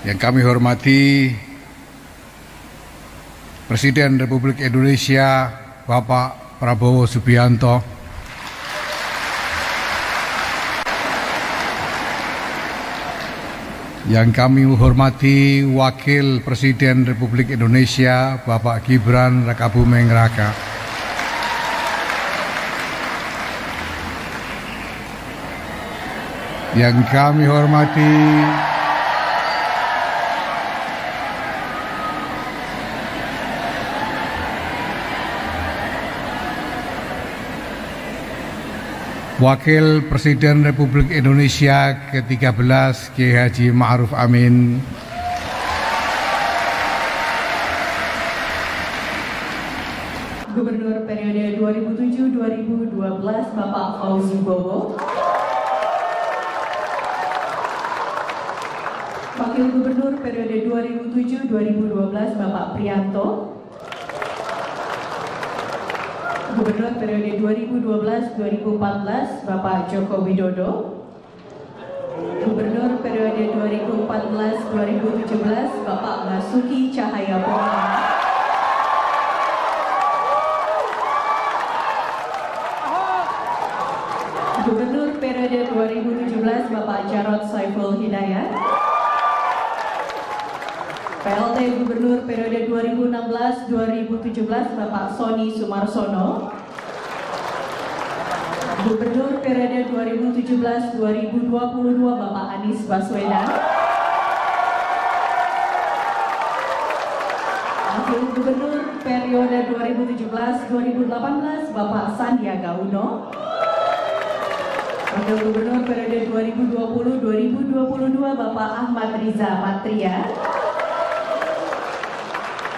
Yang kami hormati Presiden Republik Indonesia Bapak Prabowo Subianto, yang kami hormati Wakil Presiden Republik Indonesia Bapak Gibran Rakabuming Raka, yang kami hormati Wakil Presiden Republik Indonesia ke-13 Kiai Haji Ma'ruf Amin, Gubernur periode 2007-2012 Bapak Fauzi Bowo, Wakil Gubernur periode 2007-2012 Bapak Prianto, Gubernur periode 2012-2014 Bapak Joko Widodo, Gubernur periode 2014-2017 Bapak Basuki Cahayapurnama, Gubernur periode 2017 Bapak Jarod Saiful Hidayat, PLT Gubernur periode 2016-2017 Bapak Sony Sumarsono, Gubernur periode 2017-2022 Bapak Anies Baswedan, Wakil Gubernur periode 2017-2018 Bapak Sandiaga Uno, Wakil Gubernur periode 2020-2022 Bapak Ahmad Riza Patria,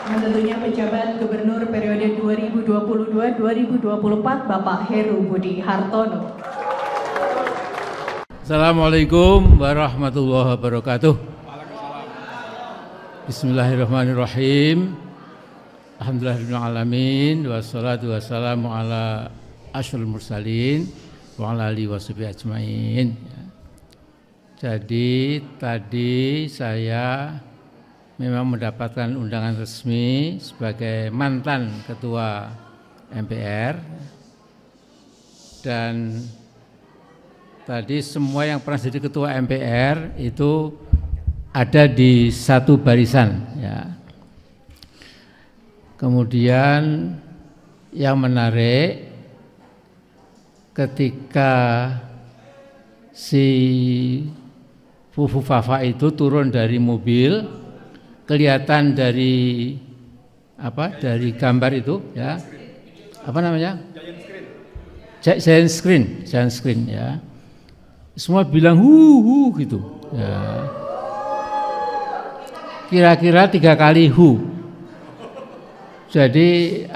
dan tentunya penjabat Gubernur periode 2022-2024 Bapak Heru Budi Hartono. Assalamualaikum warahmatullahi wabarakatuh. Bismillahirrahmanirrahim. Alhamdulillahirabbil alamin, wassalatu wassalamu ala asyrofil mursalin wa ala alihi washabihi ajmain. Jadi tadi saya memang mendapatkan undangan resmi sebagai mantan Ketua MPR, dan tadi semua yang pernah jadi Ketua MPR itu ada di satu barisan, ya. Kemudian yang menarik, ketika si Fufu Fafa itu turun dari mobil, kelihatan dari dari gambar itu, ya, apa namanya, giant screen, ya, semua bilang hu gitu, ya. Kira-kira 3 kali hu. Jadi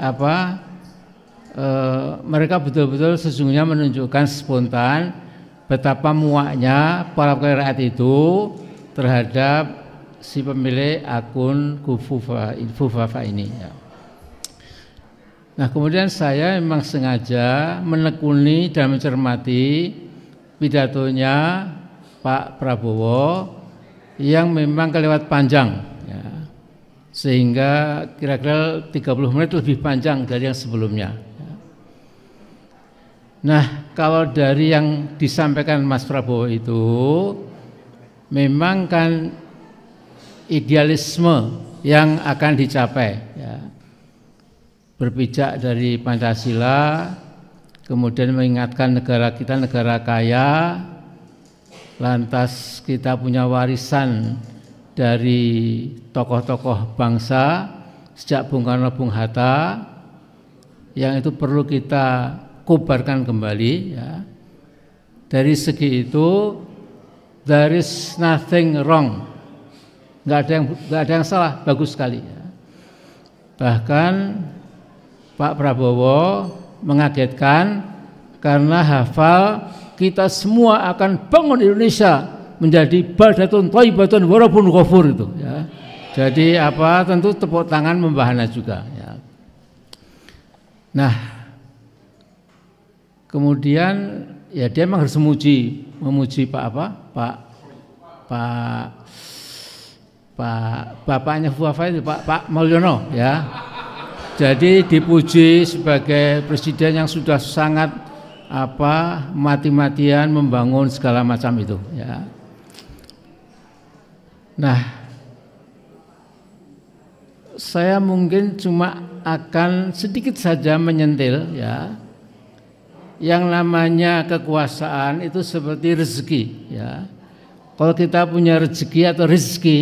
mereka betul-betul sesungguhnya menunjukkan spontan betapa muaknya para rakyat itu terhadap si pemilik akun Fufafa ini, ya. Nah, kemudian saya memang sengaja menekuni dan mencermati pidatonya Pak Prabowo yang memang kelewat panjang, ya, sehingga kira-kira 30 menit lebih panjang dari yang sebelumnya, ya. Nah, kalau dari yang disampaikan Mas Prabowo itu memang kan idealisme yang akan dicapai, ya. Berpijak dari Pancasila, kemudian mengingatkan negara kita negara kaya, lantas kita punya warisan dari tokoh-tokoh bangsa sejak Bung Karno, Bung Hatta, yang itu perlu kita kobarkan kembali, ya. Dari segi itu there is nothing wrong. Nggak ada yang salah, bagus sekali, ya. Bahkan Pak Prabowo mengagetkan karena hafal kita semua akan bangun Indonesia menjadi baldatun thayyibatun wa rabbun ghafur itu, ya. Jadi tentu tepuk tangan membahana juga, ya. Nah, kemudian ya dia memang harus memuji Pak bapaknya Bu Wafa itu Pak Mulyono ya. Jadi dipuji sebagai presiden yang sudah sangat mati-matian membangun segala macam itu ya. Nah, saya mungkin cuma akan sedikit saja menyentil ya. Yang namanya kekuasaan itu seperti rezeki ya. Kalau kita punya rezeki atau rezeki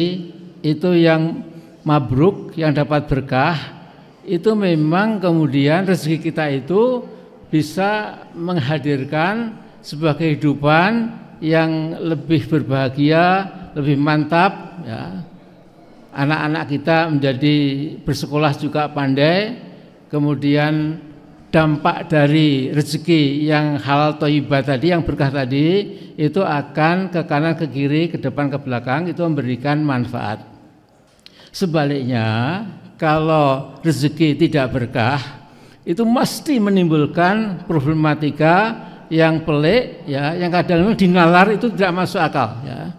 itu yang mabruk, yang dapat berkah, itu memang kemudian rezeki kita itu bisa menghadirkan sebuah kehidupan yang lebih berbahagia, lebih mantap ya. Anak-anak kita menjadi bersekolah juga pandai, kemudian dampak dari rezeki yang halal thayyibah tadi, yang berkah tadi, itu akan ke kanan, ke kiri, ke depan, ke belakang, itu memberikan manfaat. Sebaliknya, kalau rezeki tidak berkah, itu mesti menimbulkan problematika yang pelik, ya, yang kadang dinalar itu tidak masuk akal. Ya.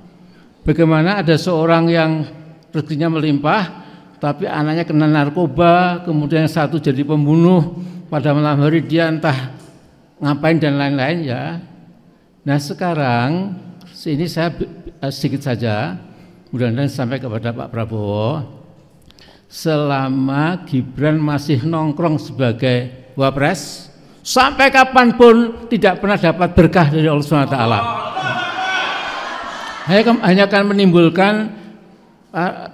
Bagaimana ada seorang yang rezekinya melimpah, tapi anaknya kena narkoba, kemudian yang satu jadi pembunuh, pada malam hari dia entah ngapain dan lain-lain ya. Nah sekarang ini saya sedikit saja, mudah-mudahan sampai kepada Pak Prabowo. Selama Gibran masih nongkrong sebagai wapres, sampai kapanpun tidak pernah dapat berkah dari Allah SWT. Hanya akan menimbulkan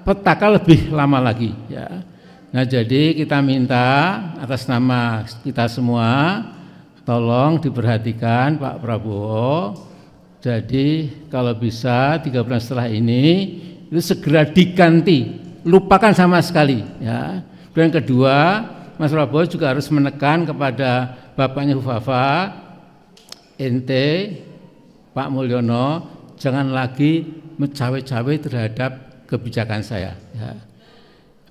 petaka lebih lama lagi ya. Nah jadi kita minta atas nama kita semua, tolong diperhatikan Pak Prabowo. Jadi kalau bisa 3 bulan setelah ini itu segera diganti, lupakan sama sekali ya. Dan kedua, Mas Prabowo juga harus menekan kepada bapaknya Bu Wafa, ente Pak Mulyono jangan lagi mencawe-cawe terhadap kebijakan saya ya.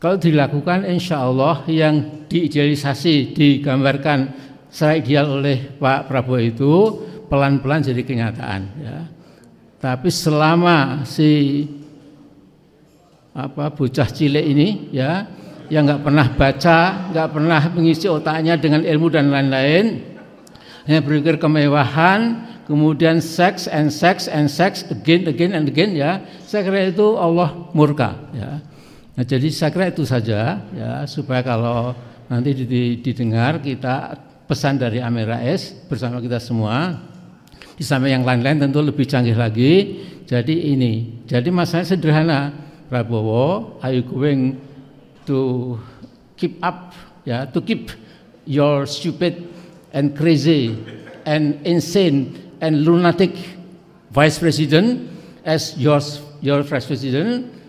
Kalau dilakukan insya Allah yang diidealisasi, digambarkan secara ideal oleh Pak Prabowo itu pelan-pelan jadi kenyataan ya. Tapi selama si bocah cilik ini ya, yang nggak pernah baca, nggak pernah mengisi otaknya dengan ilmu dan lain-lain, hanya berpikir kemewahan, kemudian seks and sex again and again ya, saya kira itu Allah murka ya. Nah, jadi saya kira itu saja ya, supaya kalau nanti didengar kita pesan dari Amin Rais bersama kita semua, di samping yang lain-lain tentu lebih canggih lagi. Jadi ini, jadi masalahnya sederhana, Prabowo, are you going to keep up ya, to keep your stupid and crazy and insane and lunatic vice president as your vice president?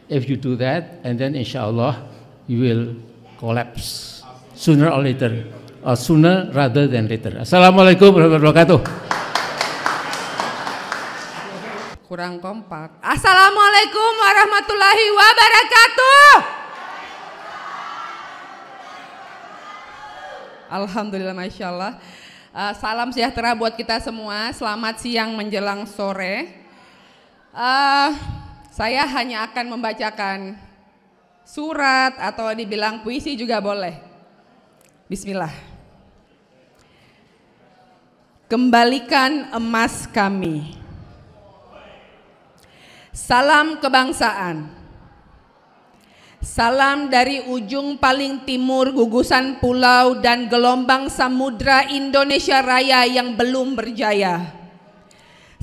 If you do that, and then insyaAllah you will collapse sooner or later, or sooner rather than later. Assalamualaikum warahmatullahi wabarakatuh. Kurang kompak. Assalamualaikum warahmatullahi wabarakatuh. Alhamdulillah, Masya Allah. Salam sejahtera buat kita semua. Selamat siang menjelang sore. Saya hanya akan membacakan surat atau dibilang puisi juga boleh. Bismillah. Kembalikan emas kami. Salam kebangsaan. Salam dari ujung paling timur gugusan pulau dan gelombang samudra Indonesia Raya yang belum berjaya.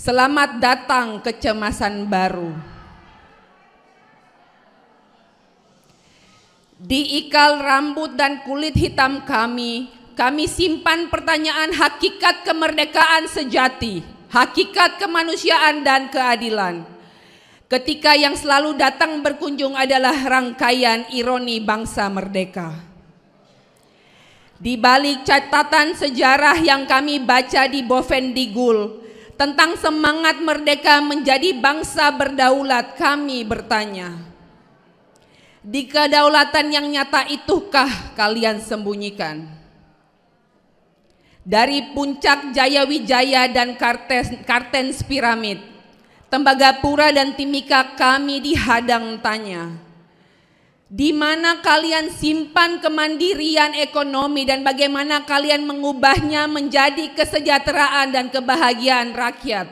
Selamat datang kecemasan baru. Di ikal rambut dan kulit hitam kami simpan pertanyaan hakikat kemerdekaan sejati, hakikat kemanusiaan dan keadilan. Ketika yang selalu datang berkunjung adalah rangkaian ironi bangsa merdeka. Di balik catatan sejarah yang kami baca di Bovendigul tentang semangat merdeka menjadi bangsa berdaulat, kami bertanya, di kedaulatan yang nyata itukah kalian sembunyikan? Dari puncak Jaya Wijaya dan Kartens piramid, Tembagapura dan Timika kami dihadang tanya, di mana kalian simpan kemandirian ekonomi dan bagaimana kalian mengubahnya menjadi kesejahteraan dan kebahagiaan rakyat?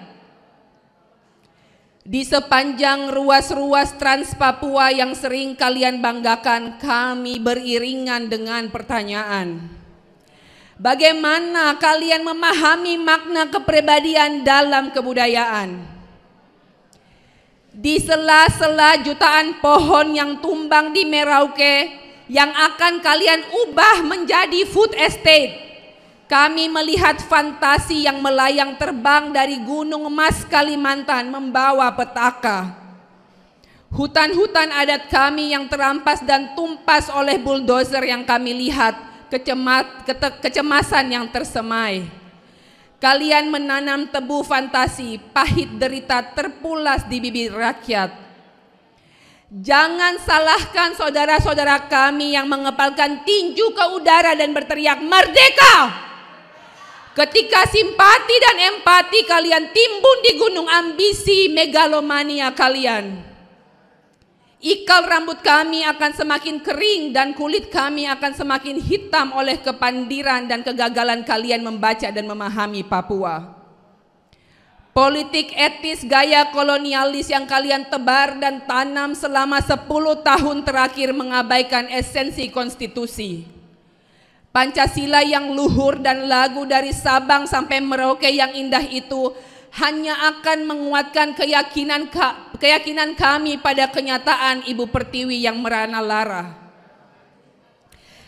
Di sepanjang ruas-ruas Trans Papua yang sering kalian banggakan, kami beriringan dengan pertanyaan, bagaimana kalian memahami makna kepribadian dalam kebudayaan? Di sela-sela jutaan pohon yang tumbang di Merauke yang akan kalian ubah menjadi food estate, kami melihat fantasi yang melayang terbang dari Gunung Emas Kalimantan membawa petaka. Hutan-hutan adat kami yang terampas dan tumpas oleh bulldozer yang kami lihat, kecemasan yang tersemai. Kalian menanam tebu fantasi, pahit derita terpulas di bibir rakyat. Jangan salahkan saudara-saudara kami yang mengepalkan tinju ke udara dan berteriak merdeka, ketika simpati dan empati kalian timbun di gunung ambisi megalomania kalian. Ikal rambut kami akan semakin kering dan kulit kami akan semakin hitam oleh kepandiran dan kegagalan kalian membaca dan memahami Papua. Politik etis gaya kolonialis yang kalian tebar dan tanam selama 10 tahun terakhir mengabaikan esensi konstitusi. Pancasila yang luhur dan lagu dari Sabang sampai Merauke yang indah itu hanya akan menguatkan keyakinan kami pada kenyataan Ibu Pertiwi yang merana lara.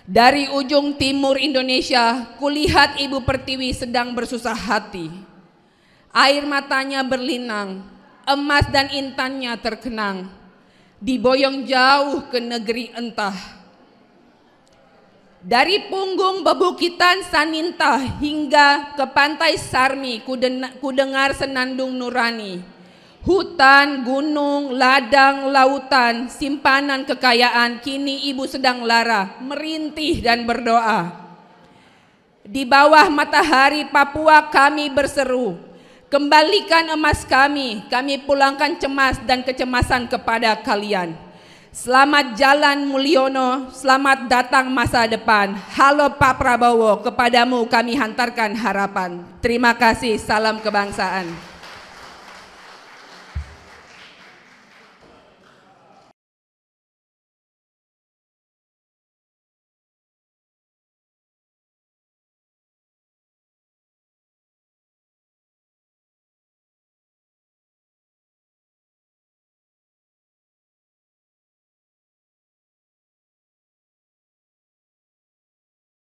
Dari ujung timur Indonesia, kulihat Ibu Pertiwi sedang bersusah hati. Air matanya berlinang, emas dan intannya terkenang, diboyong jauh ke negeri entah. Dari punggung bebukitan Saninta hingga ke pantai Sarmi, ku dengar senandung nurani. Hutan, gunung, ladang, lautan, simpanan kekayaan, kini ibu sedang lara, merintih dan berdoa. Di bawah matahari Papua kami berseru, kembalikan emas kami pulangkan cemas dan kecemasan kepada kalian. Selamat jalan Mulyono, selamat datang masa depan. Halo Pak Prabowo, kepadamu kami hantarkan harapan. Terima kasih, salam kebangsaan.